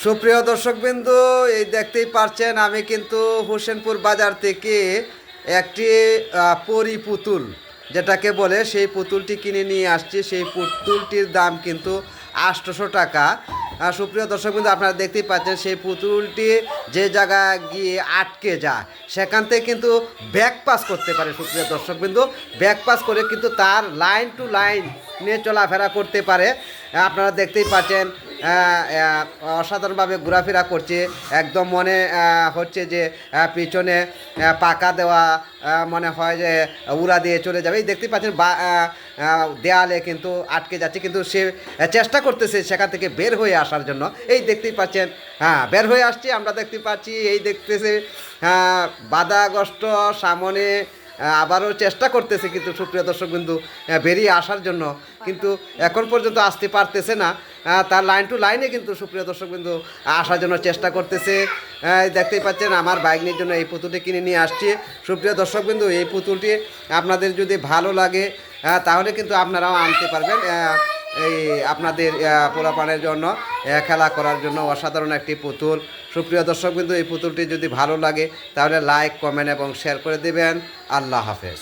সুপ্রিয় দর্শকবৃন্দু, এই দেখতেই পারছেন আমি কিন্তু হোসেনপুর বাজার থেকে একটি পরী পুতুল যেটাকে বলে সেই পুতুলটি কিনে নিয়ে আসছি। সেই পুতুলটির দাম কিন্তু 800 টাকা। সুপ্রিয় দর্শকবৃন্দু, আপনারা দেখতেই পাচ্ছেন সেই পুতুলটি যে জায়গায় গিয়ে আটকে যায় সেখান থেকে কিন্তু ব্যাক পাস করতে পারে। সুপ্রিয় দর্শকবৃন্দু, ব্যাক পাস করে কিন্তু তার লাইন টু লাইন নিয়ে চলাফেরা করতে পারে। আপনারা দেখতেই পাচ্ছেন অসাধারণভাবে ঘোরাফেরা করছে। একদম মনে হচ্ছে যে পিছনে পাকা দেওয়া, মনে হয় যে উড়া দিয়ে চলে যাবে। এই দেখতে পাচ্ছেন দেয়ালে কিন্তু আটকে যাচ্ছে, কিন্তু সে চেষ্টা করতেছে সেখান থেকে বের হয়ে আসার জন্য। এই দেখতেই পাচ্ছেন, হ্যাঁ, বের হয়ে আসছি, আমরা দেখতে পাচ্ছি। এই দেখতেছে বাধাগ্রস্ত সামনে আবারও চেষ্টা করতেছে কিন্তু সুপ্রিয় দর্শকবৃন্দু বেরিয়ে আসার জন্য, কিন্তু এখন পর্যন্ত আসতে পারতেছে না। তার লাইন টু লাইনে কিন্তু সুপ্রিয় দর্শকবৃন্দু আসার জন্য চেষ্টা করতেছে। দেখতেই পাচ্ছেন আমার বাইকনির জন্য এই পুতুলটি কিনে নিয়ে আসছি। সুপ্রিয় দর্শকবৃন্দু, এই পুতুলটি আপনাদের যদি ভালো লাগে তাহলে কিন্তু আপনারাও আনতে পারবেন। এই আপনাদের পোলাপানের জন্য খেলা করার জন্য অসাধারণ একটি পুতুল। সুপ্রিয় দর্শকবৃন্দু, এই পুতুলটি যদি ভালো লাগে তাহলে লাইক, কমেন্ট এবং শেয়ার করে দেবেন। আল্লাহ হাফেজ।